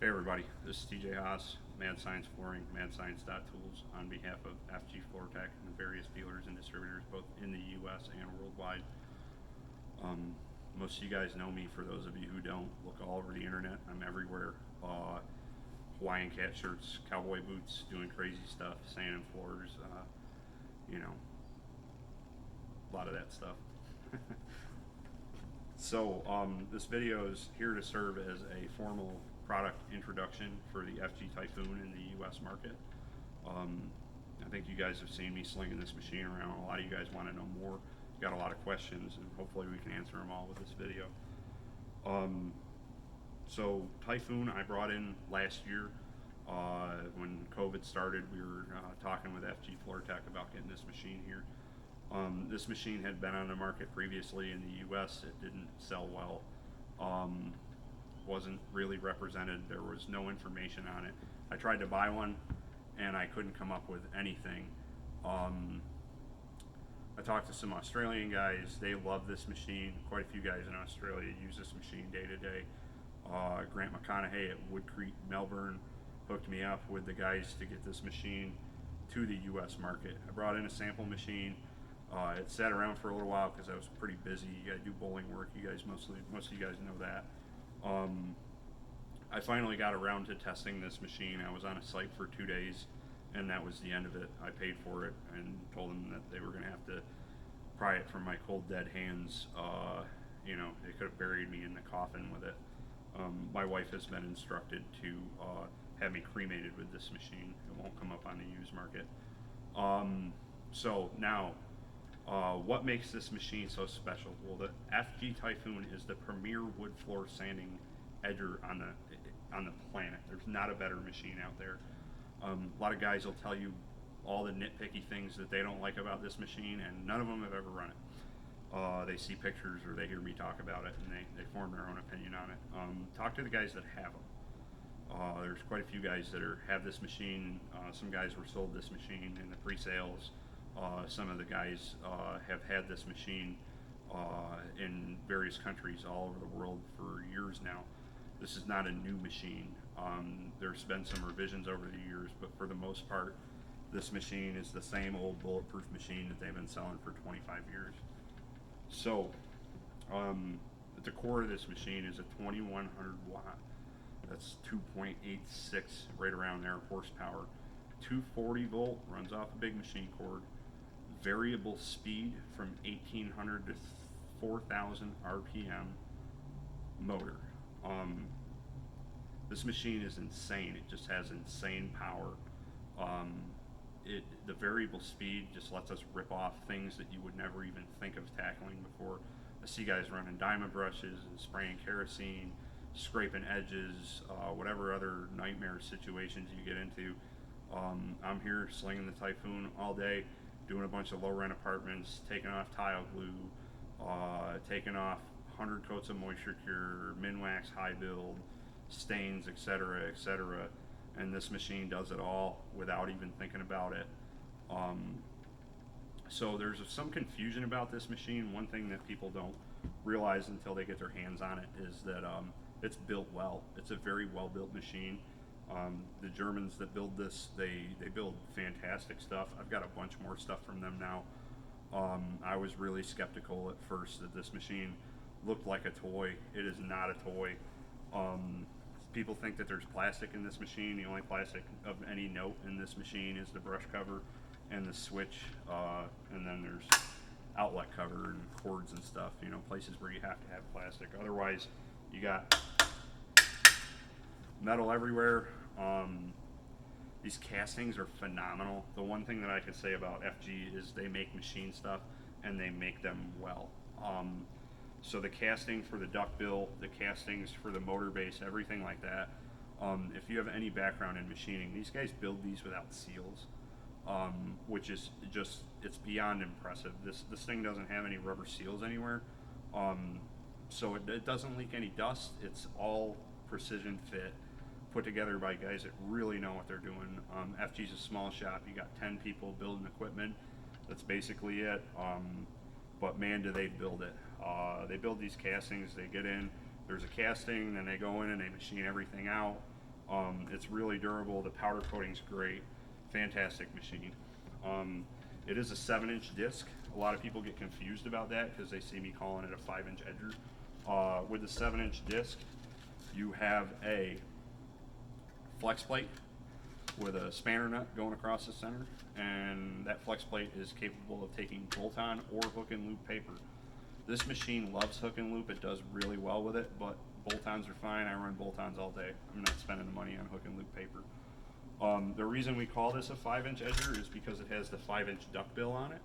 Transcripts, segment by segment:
Hey everybody, this is TJ Haas, Mad Science Flooring, madscience.tools, on behalf of FG Floor Tech and the various dealers and distributors both in the US and worldwide. Um, Most of you guys know me. For those of you who don't, look all over the internet. I'm everywhere. Hawaiian cat shirts, cowboy boots, doing crazy stuff, sanding floors, you know, a lot of that stuff. This video is here to serve as a formal product introduction for the FG Typhoon in the US market. Um, I think you guys have seen me slinging this machine around. A lot of you guys want to know more. Got a lot of questions, and hopefully we can answer them all with this video. Um, Typhoon I brought in last year. When COVID started, we were talking with FG Floor Tech about getting this machine here. This machine had been on the market previously in the US. It didn't sell well. Um, wasn't really represented. There was no information on it. I tried to buy one and I couldn't come up with anything. I talked to some Australian guys. They love this machine. Quite a few guys in Australia use this machine day to day. Grant McConaughey at Woodcrete, Melbourne, hooked me up with the guys to get this machine to the US market. I brought in a sample machine. It sat around for a little while because I was pretty busy. You gotta do bowling work. Most of you guys know that. I finally got around to testing this machine. I was on a site for 2 days, and that was the end of it. I paid for it and told them that they were going to have to pry it from my cold dead hands. They could have buried me in the coffin with it. My wife has been instructed to have me cremated with this machine. It won't come up on the used market. What makes this machine so special? Well, the FG Typhoon is the premier wood floor sanding edger on the planet. There's not a better machine out there. A lot of guys will tell you all the nitpicky things that they don't like about this machine, and none of them have ever run it. They see pictures or they hear me talk about it, and they form their own opinion on it. Talk to the guys that have them. There's quite a few guys that have this machine. Some guys were sold this machine in the pre-sales. Some of the guys have had this machine in various countries all over the world for years now. This is not a new machine. There's been some revisions over the years, but for the most part, this machine is the same old bulletproof machine that they've been selling for 25 years. At the core of this machine is a 2100 watt. That's 2.86, right around there, horsepower. 240 volt, runs off a big machine cord. Variable speed from 1800 to 4000 RPM motor. This machine is insane. It just has insane power. The variable speed just lets us rip off things that you would never even think of tackling before. I see guys running diamond brushes and spraying kerosene, scraping edges, whatever other nightmare situations you get into. I'm here slinging the Typhoon all day, doing a bunch of low rent apartments, taking off tile glue, taking off 100 coats of moisture cure, Minwax high build, stains, etc., etc. And this machine does it all without even thinking about it. So there's some confusion about this machine. One thing that people don't realize until they get their hands on it is that it's built well. It's a very well built machine. The Germans that build this, they build fantastic stuff. I've got a bunch more stuff from them now. I was really skeptical at first that this machine looked like a toy. It is not a toy. People think that there's plastic in this machine. The only plastic of any note in this machine is the brush cover and the switch, and then there's outlet cover and cords and stuff, places where you have to have plastic. Otherwise, you got metal everywhere. These castings are phenomenal. The one thing that I can say about FG is they make machine stuff and they make them well. So the casting for the duckbill, the castings for the motor base, everything like that. If you have any background in machining, these guys build these without seals, which is just, it's beyond impressive. This thing doesn't have any rubber seals anywhere. So it doesn't leak any dust. It's all precision fit, put together by guys that really know what they're doing. FG's a small shop. You got 10 people building equipment. That's basically it. But man, do they build it. They build these castings. They get in. There's a casting, then they go in and they machine everything out. It's really durable. The powder coating's great. Fantastic machine. It is a 7-inch disc. A lot of people get confused about that because they see me calling it a 5-inch edger. With the 7-inch disc, you have a flex plate with a spanner nut going across the center, and that flex plate is capable of taking bolt-on or hook and loop paper. This machine loves hook and loop. It does really well with it, but bolt-ons are fine. I run bolt-ons all day. I'm not spending the money on hook and loop paper. The reason we call this a 5-inch edger is because it has the 5-inch duckbill on it.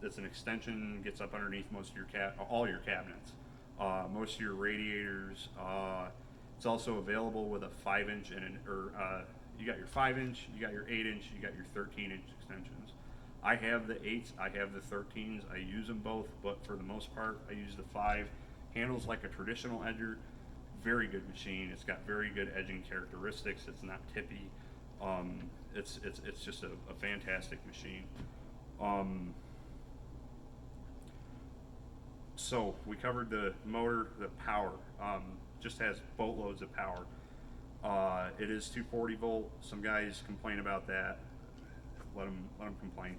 It's an extension, gets up underneath most of your all your cabinets, most of your radiators. It's also available with a 5-inch you got your 5-inch, you got your 8-inch, you got your 13-inch extensions. I have the 8s, I have the 13s. I use them both, but for the most part, I use the 5. Handles like a traditional edger. Very good machine. It's got very good edging characteristics. It's not tippy. It's just a fantastic machine. So we covered the motor, the power. Just has boatloads of power. It is 240 volt. Some guys complain about that. Let them complain.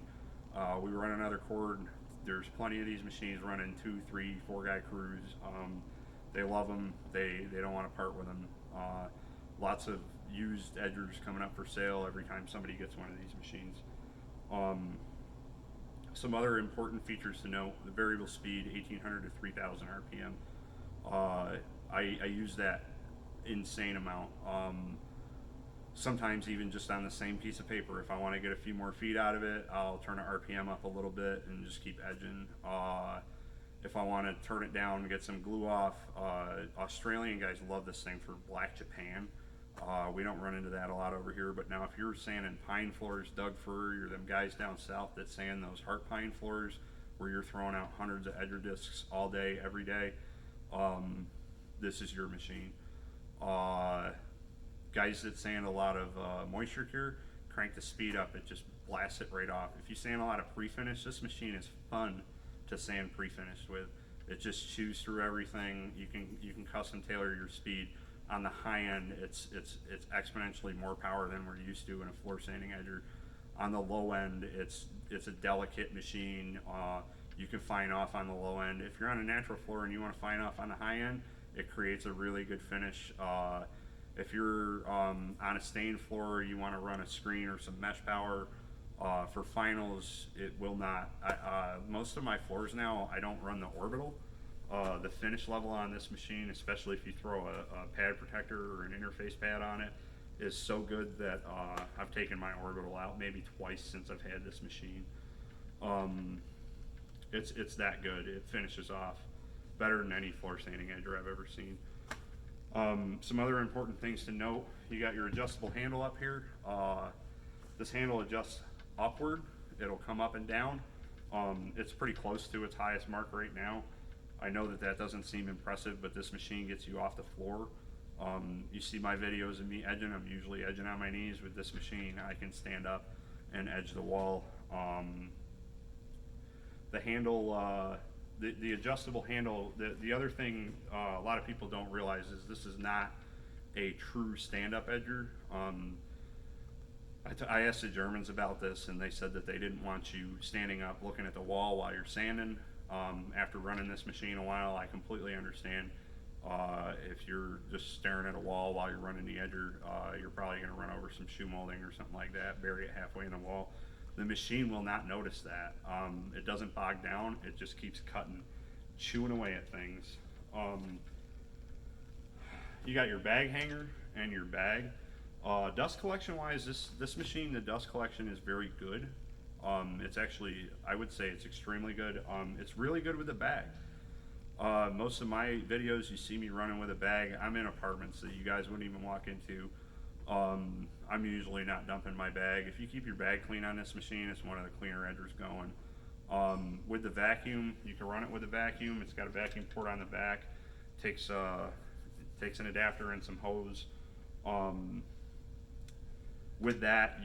We run another cord. There's plenty of these machines running 2, 3, 4 guy crews. They love them. They don't want to part with them. Lots of used edgers coming up for sale every time somebody gets one of these machines. Some other important features to note: the variable speed, 1800 to 3000 RPM. I use that insane amount. Sometimes even just on the same piece of paper. If I want to get a few more feet out of it, I'll turn the RPM up a little bit and just keep edging. If I want to turn it down and get some glue off, Australian guys love this thing for black Japan. We don't run into that a lot over here, but now if you're sanding pine floors, Doug Furry, or them guys down south that sand those heart pine floors where you're throwing out hundreds of edger discs all day, every day, this is your machine. Guys that sand a lot of moisture cure, crank the speed up, it just blasts it right off. If you sand a lot of pre-finish, this machine is fun to sand pre-finished with. It just chews through everything. You can custom tailor your speed. On the high end, it's exponentially more power than we're used to in a floor sanding edger. On the low end, it's a delicate machine. You can fine off on the low end. If you're on a natural floor and you want to fine off on the high end, it creates a really good finish. If you're on a stained floor, you want to run a screen or some mesh power. For finals, it will not. Most of my floors now, I don't run the orbital. The finish level on this machine, especially if you throw a pad protector or an interface pad on it, is so good that I've taken my orbital out maybe twice since I've had this machine. It's that good. It finishes off better than any floor sanding edger I've ever seen. Some other important things to note: you got your adjustable handle up here. This handle adjusts upward. It'll come up and down. It's pretty close to its highest mark right now. I know that doesn't seem impressive, but this machine gets you off the floor. You see my videos of me edging. I'm usually edging on my knees. With this machine, I can stand up and edge the wall. The handle, the adjustable handle, the other thing a lot of people don't realize is this is not a true stand-up edger. I asked the Germans about this, and they said that they didn't want you standing up looking at the wall while you're sanding. After running this machine a while, I completely understand. If you're just staring at a wall while you're running the edger, you're probably going to run over some shoe molding or something like that, bury it halfway in the wall. The machine will not notice that. It doesn't bog down. It just keeps cutting, chewing away at things. You got your bag hanger and your bag. Dust collection wise, this machine, the dust collection is very good. It's actually, I would say it's extremely good. It's really good with the bag. Most of my videos, you see me running with a bag. I'm in apartments that you guys wouldn't even walk into. I'm usually not dumping my bag. If you keep your bag clean on this machine, it's one of the cleaner edgers going. With the vacuum, you can run it with a vacuum. It's got a vacuum port on the back. Takes an adapter and some hose. With that,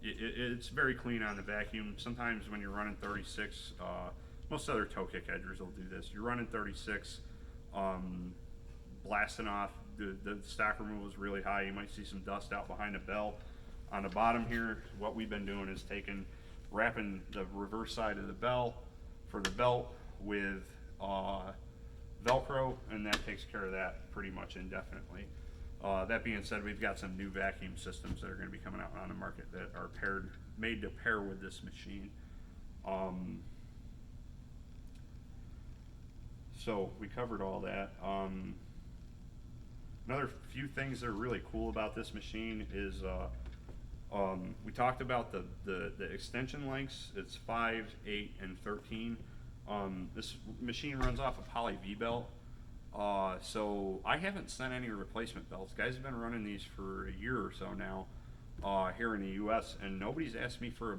it's very clean on the vacuum. Sometimes when you're running 36, most other toe kick edgers will do this. You're running 36, blasting off. The stock removal is really high. You might see some dust out behind the bell. On the bottom here, what we've been doing is wrapping the reverse side of the bell for the belt with Velcro, and that takes care of that pretty much indefinitely. That being said, we've got some new vacuum systems that are going to be coming out on the market that are made to pair with this machine. So we covered all that. Another few things that are really cool about this machine is we talked about the extension lengths. It's 5, 8, and 13. This machine runs off a poly V-belt. So I haven't sent any replacement belts. Guys have been running these for a year or so now here in the US, and nobody's asked me for a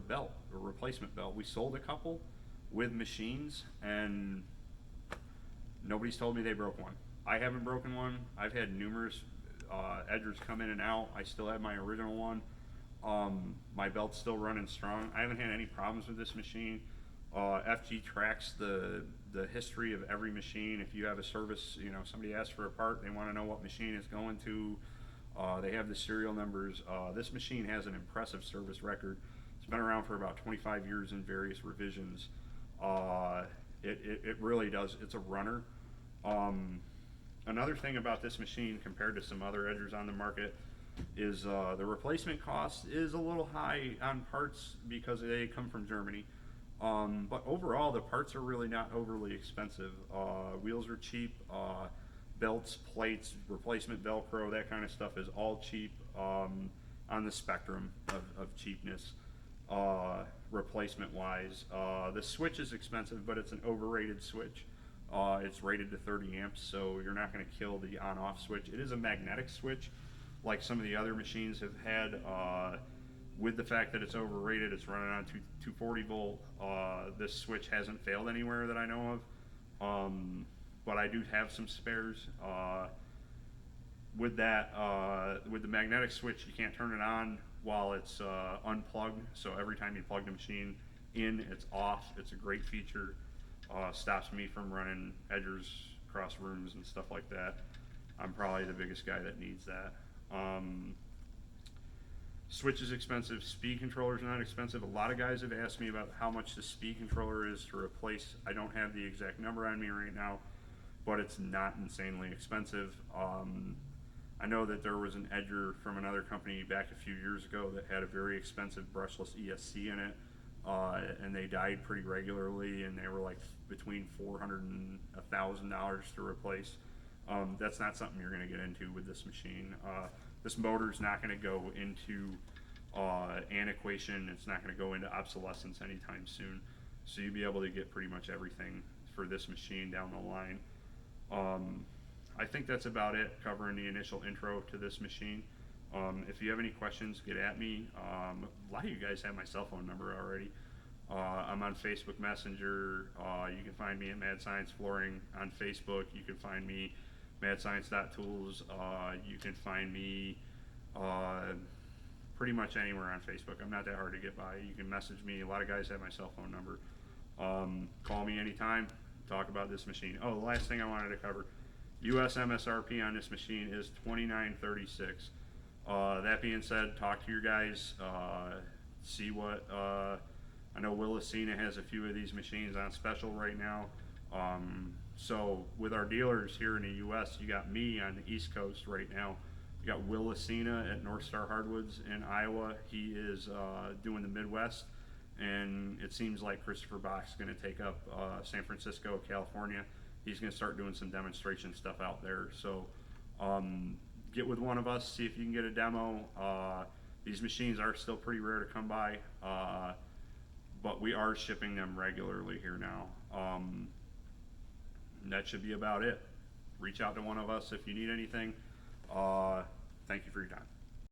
replacement belt. We sold a couple with machines, and nobody's told me they broke one. I haven't broken one. I've had numerous edgers come in and out. I still have my original one. My belt's still running strong. I haven't had any problems with this machine. FG tracks the history of every machine. If you have a service, somebody asks for a part, they want to know what machine it's going to. They have the serial numbers. This machine has an impressive service record. It's been around for about 25 years in various revisions. It really does. It's a runner. Another thing about this machine compared to some other edgers on the market is the replacement cost is a little high on parts because they come from Germany. But overall, the parts are really not overly expensive. Wheels are cheap. Belts, plates, replacement Velcro, that kind of stuff is all cheap on the spectrum of cheapness replacement wise. The switch is expensive, but it's an overrated switch. It's rated to 30 amps, so you're not going to kill the on-off switch. It is a magnetic switch, like some of the other machines have had. With the fact that it's overrated, it's running on 240 volt. This switch hasn't failed anywhere that I know of, but I do have some spares. With that, with the magnetic switch, you can't turn it on while it's unplugged. So every time you plug the machine in, it's off. It's a great feature. Stops me from running edgers across rooms and stuff like that. I'm probably the biggest guy that needs that. Switch is expensive. Speed controller is not expensive. A lot of guys have asked me about how much the speed controller is to replace. I don't have the exact number on me right now, but it's not insanely expensive. I know that there was an edger from another company back a few years ago that had a very expensive brushless ESC in it, and they died pretty regularly, and they were like between $400 and $1,000 to replace. That's not something you're going to get into with this machine. This motor is not going to go into antiquation. It's not going to go into obsolescence anytime soon. So you'll be able to get pretty much everything for this machine down the line. I think that's about it, covering the initial intro to this machine. If you have any questions, get at me. A lot of you guys have my cell phone number already. I'm on Facebook Messenger. You can find me at Mad Science Flooring on Facebook. You can find me madscience.tools. You can find me pretty much anywhere on Facebook. I'm not that hard to get by. You can message me. A lot of guys have my cell phone number. Call me anytime. Talk about this machine. Oh, the last thing I wanted to cover. US MSRP on this machine is $29.36. That being said, talk to your guys. See what I know. Willisina has a few of these machines on special right now. So with our dealers here in the U.S., you got me on the East Coast right now. You got Willisina at North Star Hardwoods in Iowa. He is doing the Midwest, and it seems like Christopher Bach's going to take up San Francisco, California. He's going to start doing some demonstration stuff out there. So get with one of us, see if you can get a demo. These machines are still pretty rare to come by, but we are shipping them regularly here now. That should be about it. Reach out to one of us if you need anything. Thank you for your time.